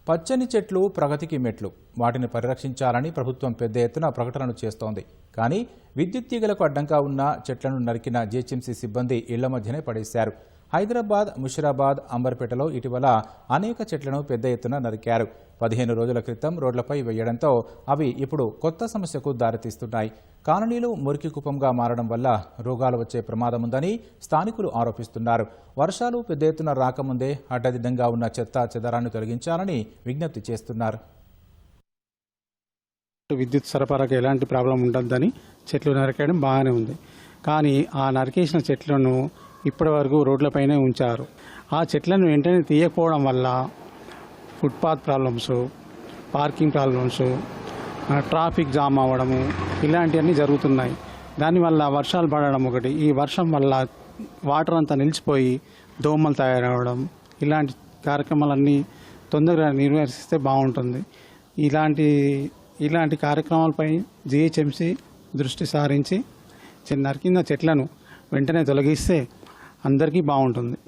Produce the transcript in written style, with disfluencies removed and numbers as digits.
పచ్చని చెట్లు ప్రగతికి మెట్లు. వాటిని పరిరక్షించాలని ప్రభుత్వం పెద్ద ఎత్తున ప్రకటనలు చేస్తోంది. కానీ విద్యుత్ తీగలకు అడ్డంగా ఉన్న చెట్లను నరికిన జీహెచ్ఎంసీ సిబ్బంది ఇళ్ల మధ్యనే పడేశారు. హైదరాబాద్, ముషిరాబాద్, అంబర్పేటలో ఇటీవల అనేక చెట్లను పెద్ద ఎత్తున నరికారు. 15 రోజుల క్రితం రోడ్లపై వేయడంతో అవి ఇప్పుడు కొత్త సమస్యకు దారితీస్తున్నాయి. కాలనీలు మురికి కుప్పంగా మారడం వల్ల రోగాలు వచ్చే ప్రమాదం ఉందని స్థానికులు ఆరోపిస్తున్నారు. వర్షాలు పెద్ద ఎత్తున రాకముందే అడ్డదిడ్డంగా ఉన్న చెత్త చెదారాన్ని తొలగించాలని విజ్ఞప్తి చేస్తున్నారు. విద్యుత్ సరఫరాకు ఎలాంటి ప్రాబ్లం ఉండద్దని చెట్లు నరికేయడం బాగానే ఉంది. కానీ ఆ నరికేసిన చెట్లను ఇప్పటి వరకు రోడ్లపైనే ఉంచారు. ఆ చెట్లను వెంటనే తీయకపోవడం వల్ల footpath problems, parking problems, traffic jam అవ్వడము ఇలాంటివన్నీ జరుగుతున్నాయి. దానివల్ల వర్షాలు పడడం ఒకటి, ఈ వర్షం వల్ల వాటర్ అంతా నిలిచిపోయి దోమలు తయారవడం, ఇలాంటి కార్యక్రమాలన్నీ తొందరగా నిర్వహిస్తే బాగుంటుంది. ఇలాంటి కార్యక్రమాలపై జీహెచ్ఎంసీ దృష్టి సారించి నరికిన చెట్లను వెంటనే తొలగిస్తే అందరికీ బాగుంటుంది.